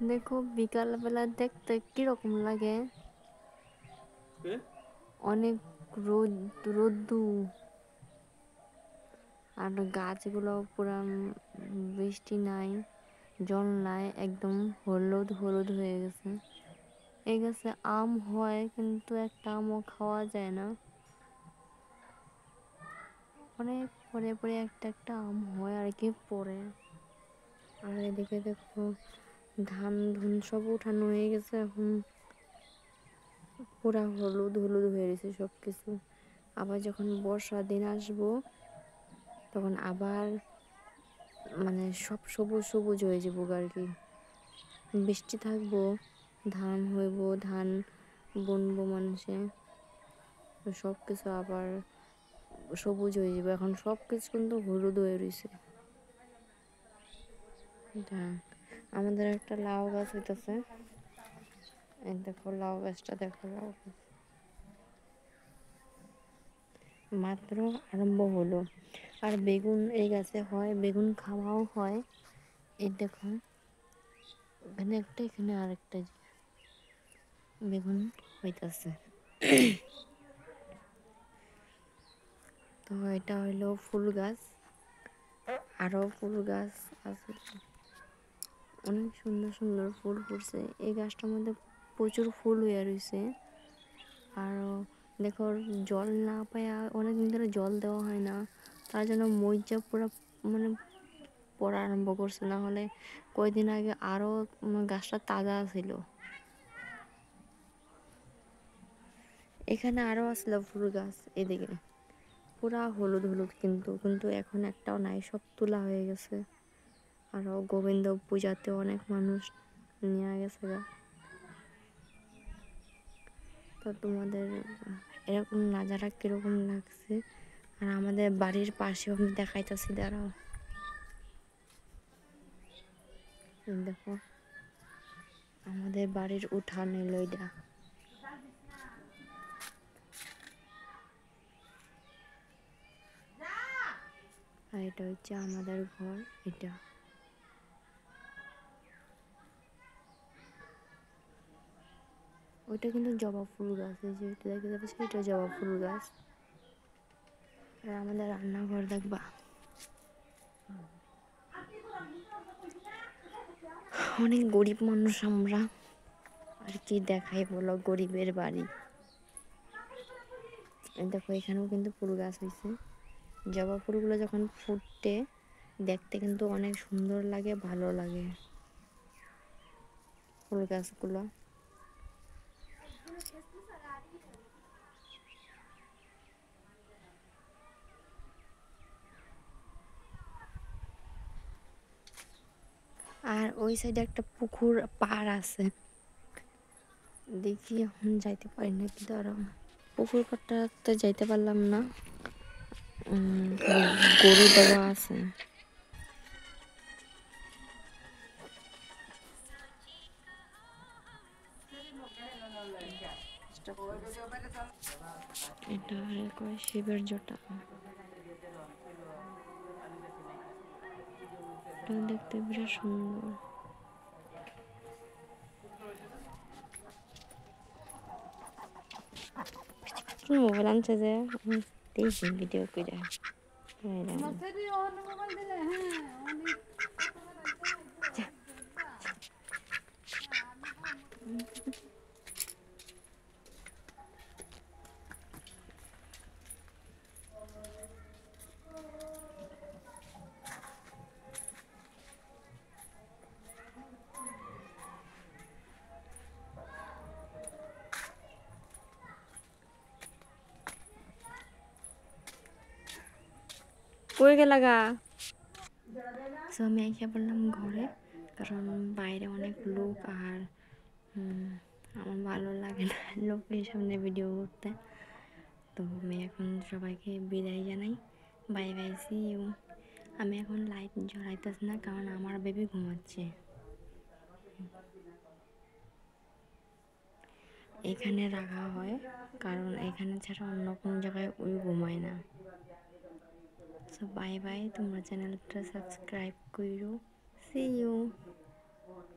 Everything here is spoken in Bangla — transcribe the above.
দেখো বিকালবেলা দেখতে কিরকম লাগে, অনেক রোদ রোদ্দু, আর গাছগুলো পুরা বৃষ্টি নাই, জল নাই, একদম হলুদ হলুদ হয়ে গেছে। এই গাছে আম হয় কিন্তু একটা আমও খাওয়া যায় না, অনেক পরে পরে একটা একটা আম হয় আর কি পরে। আর এদিকে দেখো ধান ধুন সব উঠানো হয়ে গেছে, এখন পুরা হলুদ হলুদ হয়ে গেছে সব কিছু। আবার যখন বর্ষার দিন আসবো তখন আবার মানে সব সবুজ সবুজ হয়ে যাবো আর কি, বৃষ্টি থাকবো, ধান হইব, ধান বুনবো মানুষে, সব কিছু আবার সবুজ হয়ে যাবে। এখন সব কিছু কিন্তু হলুদ হয়ে রয়েছে। আমাদের একটা লাউ গাছ হইতেছে, এই দেখো লাউ গাছটা, দেখো লাউ গাছ মাত্র আরম্ভ হলো। আর বেগুন এই গাছে হয়, বেগুন খাওয়াও হয়। এই দেখো এখানে একটা, এখানে আরেকটা বেগুন হইতাছে। তো এটা হইলো ফুল গাছ, আরো ফুল গাছ আছে, অনেক সুন্দর সুন্দর ফুল ফুটছে এই গাছটার মধ্যে, প্রচুর ফুল হয়ে রয়েছে। আরও দেখো জল না পায়া অনেকদিন ধরে জল দেওয়া হয় না, তার জন্য মরিচা পুরো মানে পড়া আরম্ভ করছে, না হলে কয়দিন আগে আরও গাছটা তাজা ছিল। এখানে আরও আসলো ফুল গাছ, এদিকে পুরা হলুদ হলুদ, কিন্তু কিন্তু এখন একটাও নাই, সব তোলা হয়ে গেছে। আরও গোবিন্দ পূজাতে অনেক মানুষ নিয়ে গেছে গা। তো তোমাদের এরকম নাজারা কিরকম লাগছে? আর আমাদের বাড়ির পাশেও আমি দেখাইতেছি, দাঁড়াও দেখো আমাদের বাড়ির উঠান এলো এটা, আর এটা হচ্ছে আমাদের ঘর। এটা ওইটা কিন্তু জবা ফুল গাছ, এই যে এটা দেখতে পাচ্ছি, এটা জবা ফুল গাছ। আর আমাদের রান্নাঘর দেখবা, অনেক গরিব মানুষ আমরা, আর কি দেখাই বলো, গরিবের বাড়ি। দেখো এখানেও কিন্তু ফুল গাছ হয়েছে, জবা ফুলগুলো যখন ফুটে দেখতে কিন্তু অনেক সুন্দর লাগে, ভালো লাগে ফুল গাছগুলো। আর ওই সাইডে একটা পুকুর পাড় আছে, দেখি এখন যাইতে পারি না, কিন্তু আরো পুকুর পাড়টাতে যাইতে পারলাম না, গরু দেওয়া আছে। এটা কয় শিবের জটা, এটা দেখতে বিরাট সুন্দর। কি মোবাইল আনছে যে, দেখি ভিডিও করে। কই গেলা গা? তো আমি এসে বললাম ঘরে, কারণ বাইরে অনেক লোক, আর আমার ভালো লাগে না লোকের সামনে ভিডিও করতে। তো আমি এখন সবাইকে বিদায় জানাই, বাই বাই, সি ইউ। আমি এখন লাইট জ্বলাইতেছি না, কারণ আমার বেবি ঘুমাচ্ছে। এখানে রাখা হয়, কারণ এখানে ছাড়া অন্য কোনো জায়গায় ওই ঘুমায় না। সো বাই বাই, তোমরা চ্যানেলটা সাবস্ক্রাইব করো, সি ইউ।